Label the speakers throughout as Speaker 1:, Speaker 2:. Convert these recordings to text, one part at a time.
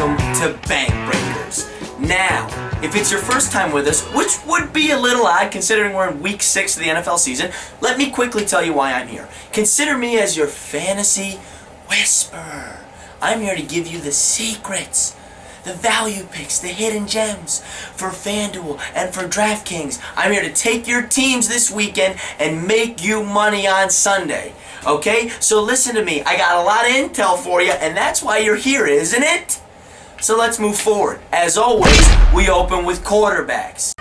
Speaker 1: welcome to Bank Breakers. Now, if it's your first time with us, which would be a little odd considering we're in week 6 of the NFL season, let me quickly tell you why I'm here. Consider me as your fantasy whisperer. I'm here to give you the secrets, the value picks, the hidden gems for FanDuel and for DraftKings. I'm here to take your teams this weekend and make you money on Sunday. Okay? So listen to me. I got a lot of intel for you, and that's why you're here, isn't it? So let's move forward. As always, we open with quarterbacks.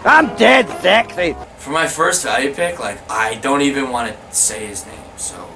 Speaker 2: I'm dead sexy.
Speaker 1: For my first value pick, I don't even want to say his name, so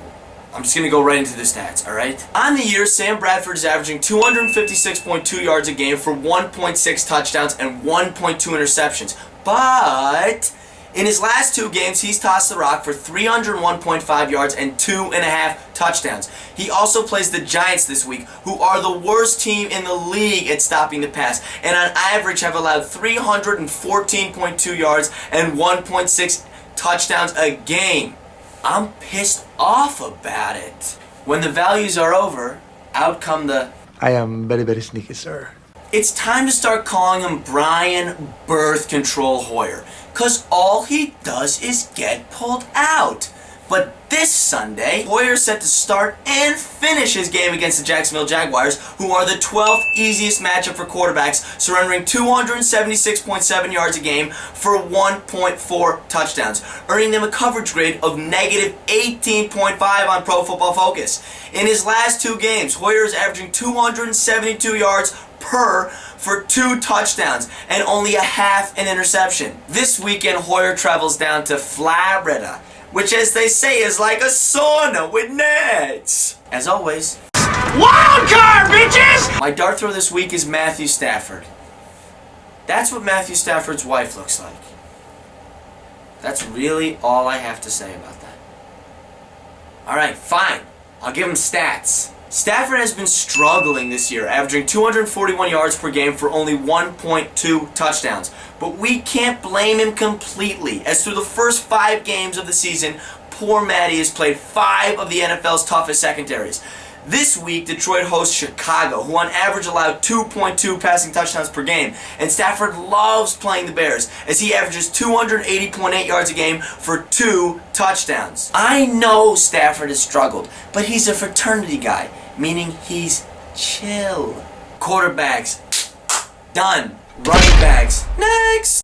Speaker 1: I'm just going to go right into the stats, alright? On the year, Sam Bradford is averaging 256.2 yards a game for 1.6 touchdowns and 1.2 interceptions. But in his last 2 games, he's tossed the rock for 301.5 yards and 2.5 touchdowns. He also plays the Giants this week, who are the worst team in the league at stopping the pass, and on average have allowed 314.2 yards and 1.6 touchdowns a game. I'm pissed off about it. When the values are over, out come the...
Speaker 3: I am very, very sneaky, sir.
Speaker 1: It's time to start calling him Brian Birth Control Hoyer, because all he does is get pulled out. But this Sunday, Hoyer's set to start and finish his game against the Jacksonville Jaguars, who are the 12th easiest matchup for quarterbacks, surrendering 276.7 yards a game for 1.4 touchdowns, earning them a coverage grade of negative 18.5 on Pro Football Focus. In his last 2 games, Hoyer is averaging 272 yards per for 2 touchdowns and only a half an interception. This weekend, Hoyer travels down to Florida, which, as they say, is like a sauna with nets. As always, wild card, bitches! My dart throw this week is Matthew Stafford. That's what Matthew Stafford's wife looks like. That's really all I have to say about that. Alright, fine. I'll give him stats. Stafford has been struggling this year, averaging 241 yards per game for only 1.2 touchdowns. But we can't blame him completely, as through the first 5 games of the season, poor Matty has played 5 of the NFL's toughest secondaries. This week, Detroit hosts Chicago, who on average allowed 2.2 passing touchdowns per game. And Stafford loves playing the Bears, as he averages 280.8 yards a game for 2 touchdowns. I know Stafford has struggled, but he's a fraternity guy, meaning he's chill. Quarterbacks, done. Running backs, next!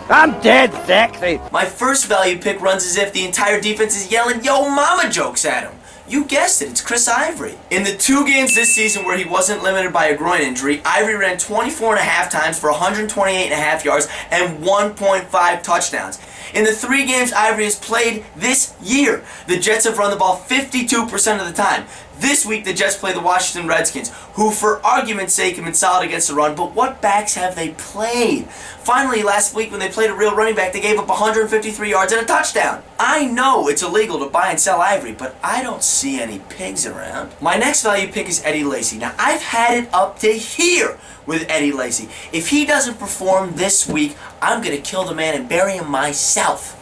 Speaker 2: I'm dead sexy.
Speaker 1: My first value pick runs as if the entire defense is yelling yo mama jokes at him. You guessed it, it's Chris Ivory. In the 2 games this season where he wasn't limited by a groin injury, Ivory ran 24.5 times for 128.5 yards and 1.5 touchdowns. In the 3 games Ivory has played this year, the Jets have run the ball 52% of the time. This week, the Jets play the Washington Redskins, who, for argument's sake, have been solid against the run, but what backs have they played? Finally, last week, when they played a real running back, they gave up 153 yards and a touchdown. I know it's illegal to buy and sell Ivory, but I don't see any pigs around. My next value pick is Eddie Lacy. Now, I've had it up to here with Eddie Lacy. If he doesn't perform this week, I'm going to kill the man and bury him myself.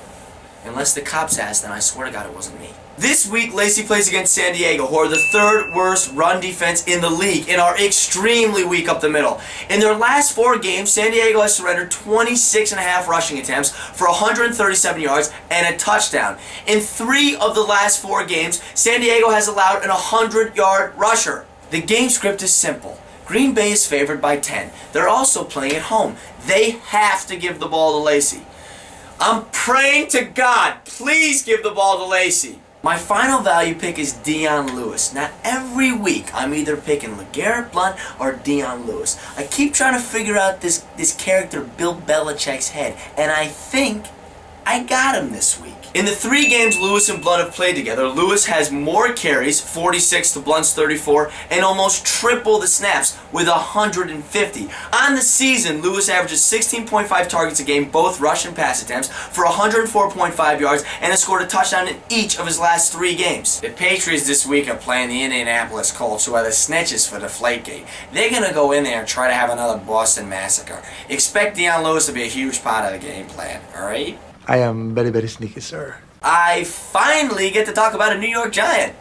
Speaker 1: Unless the cops ask, then I swear to God it wasn't me. This week, Lacy plays against San Diego, who are the 3rd worst run defense in the league and are extremely weak up the middle. In their last 4 games, San Diego has surrendered 26.5 rushing attempts for 137 yards and a touchdown. In 3 of the last 4 games, San Diego has allowed an 100-yard rusher. The game script is simple. Green Bay is favored by 10. They're also playing at home. They have to give the ball to Lacy. I'm praying to God, please give the ball to Lacy. My final value pick is Dion Lewis. Now, every week, I'm either picking LeGarrette Blount or Dion Lewis. I keep trying to figure out this character Bill Belichick's head, and I think I got him this week. In the 3 games Lewis and Blount have played together, Lewis has more carries, 46 to Blount's 34, and almost triple the snaps with 150. On the season, Lewis averages 16.5 targets a game, both rush and pass attempts, for 104.5 yards, and has scored a touchdown in each of his last 3 games. The Patriots this week are playing the Indianapolis Colts, who are the snitches for Deflategate. They're going to go in there and try to have another Boston Massacre. Expect Dion Lewis to be a huge part of the game plan, alright?
Speaker 3: I am very, very sneaky, sir.
Speaker 1: I finally get to talk about a New York Giant.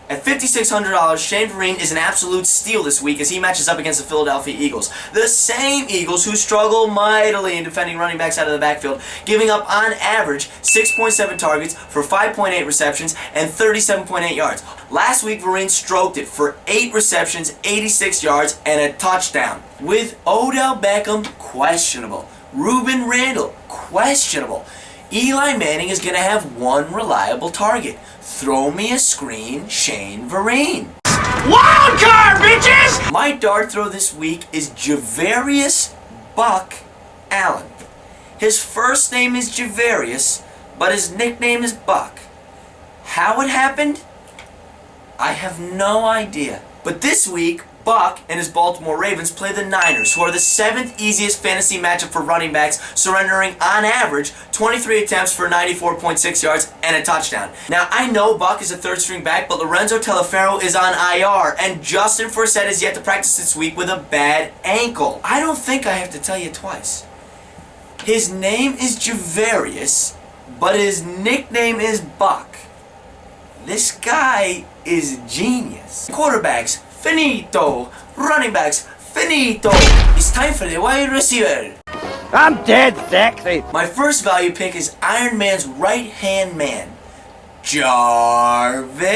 Speaker 1: At $5,600, Shane Vereen is an absolute steal this week as he matches up against the Philadelphia Eagles. The same Eagles who struggle mightily in defending running backs out of the backfield, giving up on average 6.7 targets for 5.8 receptions and 37.8 yards. Last week, Vereen stroked it for 8 receptions, 86 yards, and a touchdown. With Odell Beckham questionable, Ruben Randall questionable, Eli Manning is going to have one reliable target. Throw me a screen, Shane Vereen.
Speaker 2: Wild card, bitches!
Speaker 1: My dart throw this week is Javarius Buck Allen. His first name is Javarius, but his nickname is Buck. How it happened? I have no idea. But this week, Buck and his Baltimore Ravens play the Niners, who are the 7th easiest fantasy matchup for running backs, surrendering on average 23 attempts for 94.6 yards and a touchdown. Now, I know Buck is a third-string back, but Lorenzo Taliaferro is on IR, and Justin Forsett is yet to practice this week with a bad ankle. I don't think I have to tell you twice. His name is Javarius, but his nickname is Buck. This guy is genius. Quarterbacks, finito. Running backs, finito. It's time for the wide receiver.
Speaker 2: I'm dead sexy.
Speaker 1: My first value pick is Iron Man's right-hand man, Jarvis.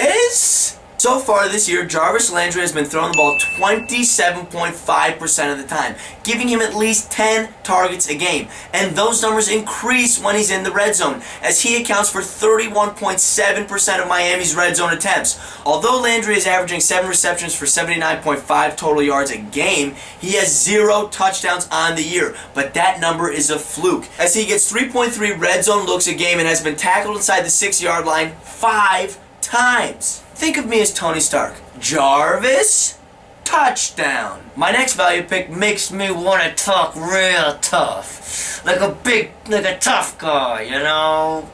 Speaker 1: So far this year, Jarvis Landry has been throwing the ball 27.5% of the time, giving him at least 10 targets a game. And those numbers increase when he's in the red zone, as he accounts for 31.7% of Miami's red zone attempts. Although Landry is averaging 7 receptions for 79.5 total yards a game, he has 0 touchdowns on the year. But that number is a fluke, as he gets 3.3 red zone looks a game and has been tackled inside the 6-yard line 5 times. Think of me as Tony Stark. Jarvis, touchdown. My next value pick makes me want to talk real tough. Like a tough guy, you know?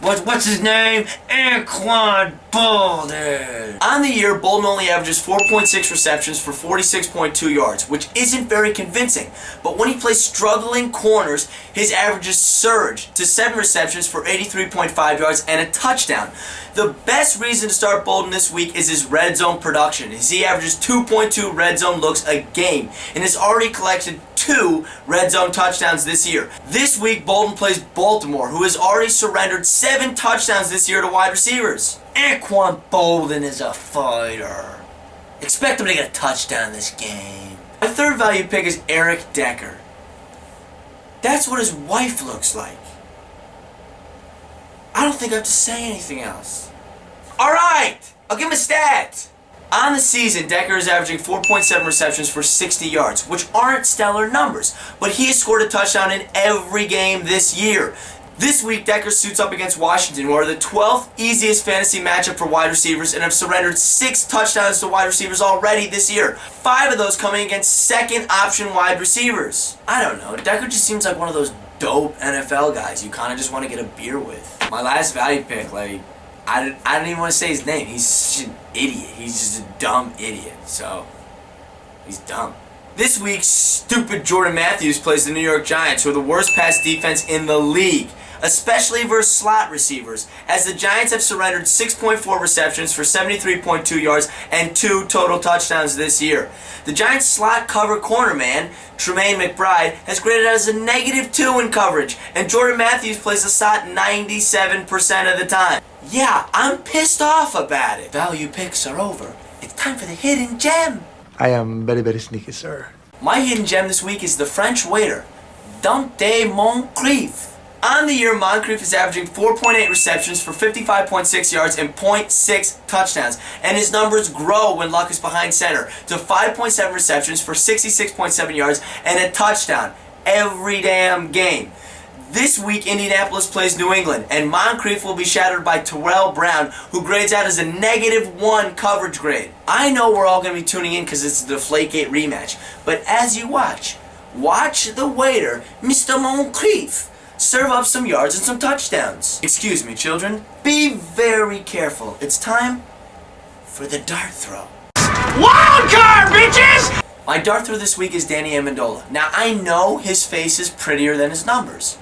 Speaker 1: What's his name? Anquan Bolden. On the year, Bolden only averages 4.6 receptions for 46.2 yards, which isn't very convincing. But when he plays struggling corners, his averages surge to 7 receptions for 83.5 yards and a touchdown. The best reason to start Bolden this week is his red zone production, as he averages 2.2 red zone looks a game and has already collected 2 red zone touchdowns this year. This week, Bolden plays Baltimore, who has already surrendered 7 touchdowns this year to wide receivers. Anquan Bolden is a fighter. Expect him to get a touchdown this game. My third value pick is Eric Decker. That's what his wife looks like. I don't think I have to say anything else. Alright, I'll give him a stat. On the season, Decker is averaging 4.7 receptions for 60 yards, which aren't stellar numbers, but he has scored a touchdown in every game this year. This week, Decker suits up against Washington, who are the 12th easiest fantasy matchup for wide receivers and have surrendered 6 touchdowns to wide receivers already this year. 5 of those coming against second option wide receivers. I don't know, Decker just seems like one of those dope NFL guys you kind of just want to get a beer with. My last value pick, I don't even want to say his name. He's such an idiot. He's just a dumb idiot. So, he's dumb. This week, stupid Jordan Matthews plays the New York Giants, who are the worst pass defense in the league, especially versus slot receivers, as the Giants have surrendered 6.4 receptions for 73.2 yards and 2 total touchdowns this year. The Giants' slot cover corner man, Tremaine McBride, has graded as a -2 in coverage, and Jordan Matthews plays the slot 97% of the time. Yeah, I'm pissed off about it. Value picks are over. It's time for the hidden gem.
Speaker 3: I am very, very sneaky, sir.
Speaker 1: My hidden gem this week is the French waiter, Dante Moncrief. On the year, Moncrief is averaging 4.8 receptions for 55.6 yards and 0.6 touchdowns, and his numbers grow when luck is behind center to 5.7 receptions for 66.7 yards and a touchdown every damn game. This week, Indianapolis plays New England, and Moncrief will be shadowed by Terrell Brown, who grades out as a -1 coverage grade. I know we're all going to be tuning in because it's the Deflategate rematch, but as you watch the waiter, Mr. Moncrief, serve up some yards and some touchdowns. Excuse me, children. Be very careful. It's time for the dart throw.
Speaker 2: Wild card, bitches!
Speaker 1: My dart throw this week is Danny Amendola. Now, I know his face is prettier than his numbers,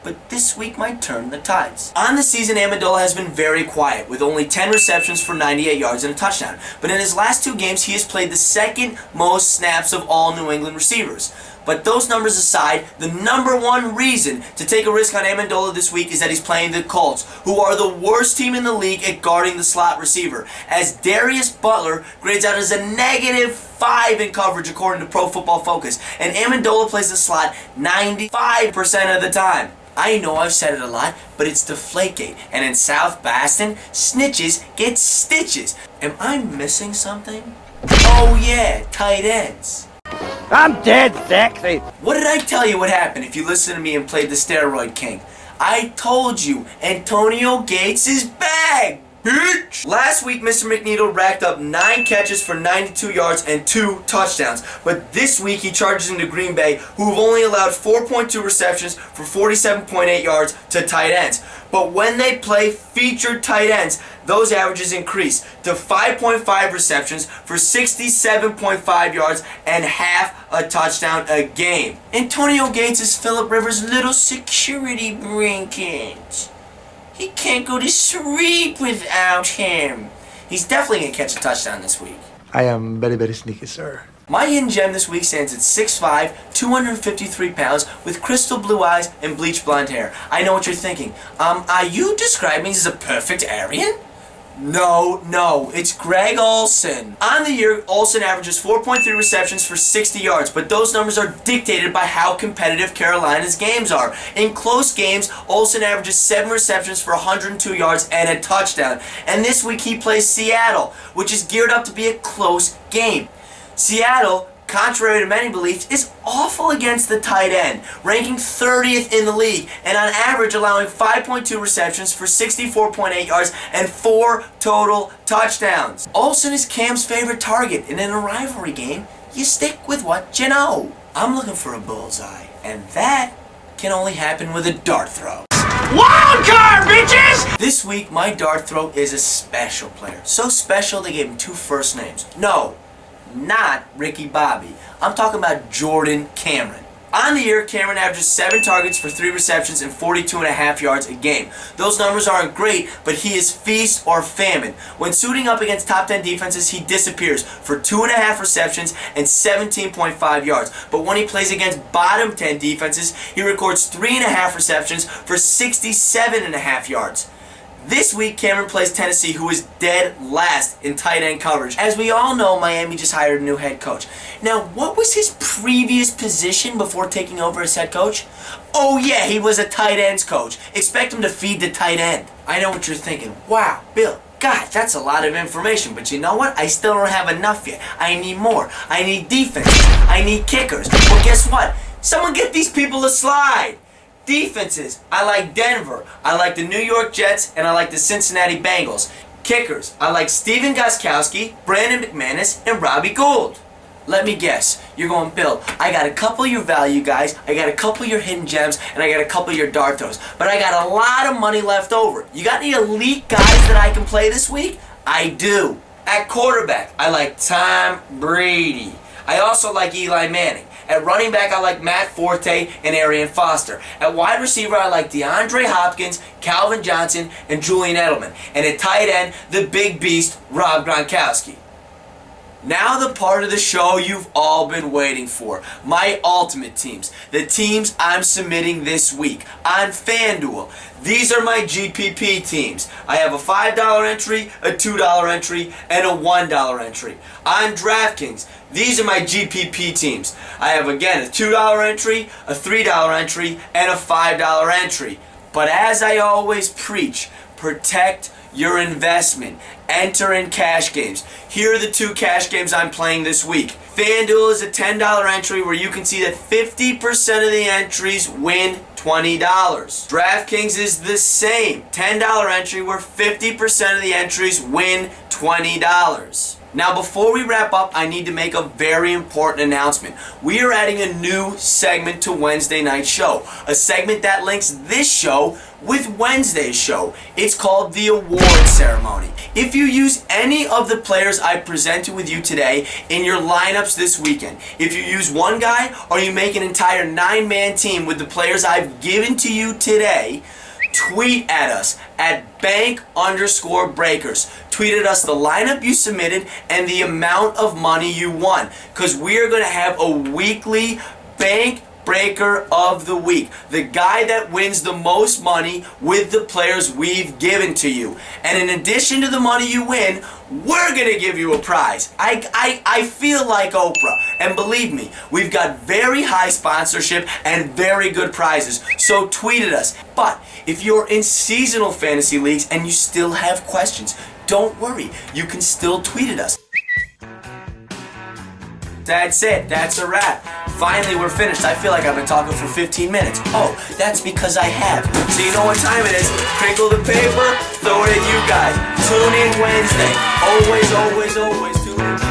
Speaker 1: but this week might turn the tides. On the season, Amendola has been very quiet, with only 10 receptions for 98 yards and a touchdown. But in his last 2 games, he has played the second most snaps of all New England receivers. But those numbers aside, the number one reason to take a risk on Amendola this week is that he's playing the Colts, who are the worst team in the league at guarding the slot receiver, as Darius Butler grades out as a -5 in coverage according to Pro Football Focus, and Amendola plays the slot 95% of the time. I know I've said it a lot, but it's Deflategate, and in South Boston, snitches get stitches. Am I missing something? Oh yeah, tight ends.
Speaker 2: I'm dead sexy.
Speaker 1: What did I tell you what happened if you listened to me and played the Steroid King? I told you, Antonio Gates is back, bitch! Last week, Mr. McNeedle racked up 9 catches for 92 yards and 2 touchdowns. But this week, he charges into Green Bay, who have only allowed 4.2 receptions for 47.8 yards to tight ends. But when they play featured tight ends, those averages increase to 5.5 receptions for 67.5 yards and half a touchdown a game. Antonio Gates is Phillip Rivers' little security blanket. He can't go to sleep without him. He's definitely going to catch a touchdown this week.
Speaker 3: I am very, very sneaky, sir.
Speaker 1: My hidden gem this week stands at 6'5", 253 pounds, with crystal blue eyes and bleach blonde hair. I know what you're thinking. Are you describing me as a perfect Aryan? No, it's Greg Olsen. On the year, Olsen averages 4.3 receptions for 60 yards, but those numbers are dictated by how competitive Carolina's games are. In close games, Olsen averages 7 receptions for 102 yards and a touchdown. And this week he plays Seattle, which is geared up to be a close game. Seattle, contrary to many beliefs, is awful against the tight end, ranking 30th in the league, and on average allowing 5.2 receptions for 64.8 yards and 4 total touchdowns. Olsen is Cam's favorite target, and in a rivalry game, you stick with what you know. I'm looking for a bullseye, and that can only happen with a dart throw.
Speaker 2: Wild card, bitches!
Speaker 1: This week, my dart throw is a special player. So special they gave him 2 first names. No, not Ricky Bobby. I'm talking about Jordan Cameron. On the year, Cameron averages 7 targets for 3 receptions and 42.5 yards a game. Those numbers aren't great, but he is feast or famine. When suiting up against top 10 defenses, he disappears for 2.5 receptions and 17.5 yards. But when he plays against bottom 10 defenses, he records 3.5 receptions for 67.5 yards. This week, Cameron plays Tennessee, who is dead last in tight end coverage. As we all know, Miami just hired a new head coach. Now, what was his previous position before taking over as head coach? Oh yeah, he was a tight ends coach. Expect him to feed the tight end. I know what you're thinking. Wow, Bill, God, that's a lot of information. But you know what? I still don't have enough yet. I need more. I need defense. I need kickers. Well, guess what? Someone get these people to slide. Defenses, I like Denver, I like the New York Jets, and I like the Cincinnati Bengals. Kickers, I like Steven Gostkowski, Brandon McManus, and Robbie Gould. Let me guess, you're going, Bill, I got a couple of your value guys, I got a couple of your hidden gems, and I got a couple of your dart throws, but I got a lot of money left over. You got any elite guys that I can play this week? I do. At quarterback, I like Tom Brady. I also like Eli Manning. At running back, I like Matt Forte and Arian Foster. At wide receiver, I like DeAndre Hopkins, Calvin Johnson, and Julian Edelman. And at tight end, the big beast, Rob Gronkowski. Now the part of the show you've all been waiting for. My ultimate teams. The teams I'm submitting this week on FanDuel. These are my GPP teams. I have a $5 entry, a $2 entry, and a $1 entry. On DraftKings, these are my GPP teams. I have, again, a $2 entry, a $3 entry, and a $5 entry. But as I always preach, protect your investment. Enter in cash games. Here are the 2 cash games I'm playing this week. FanDuel is a $10 entry where you can see that 50% of the entries win $20. DraftKings is the same. $10 entry where 50% of the entries win $20. $20. Now, before we wrap up, I need to make a very important announcement. We are adding a new segment to Wednesday night's show, a segment that links this show with Wednesday's show. It's called the award ceremony. If you use any of the players I presented with you today in your lineups this weekend, if you use one guy or you make an entire 9-man team with the players I've given to you today, tweet at us at bank_breakers. Tweet at us the lineup you submitted and the amount of money you won, because we are going to have a weekly bank breaker of the week, the guy that wins the most money with the players we've given to you. And in addition to the money you win, we're gonna give you a prize. I feel like Oprah, and believe me, we've got very high sponsorship and very good prizes, so tweet at us. But if you're in seasonal fantasy leagues and you still have questions, don't worry, you can still tweet at us. That's it. That's a wrap. Finally, we're finished. I feel like I've been talking for 15 minutes. Oh, that's because I have. So you know what time it is. Crinkle the paper, throw it at you guys. Tune in Wednesday. Always, always, always tune in.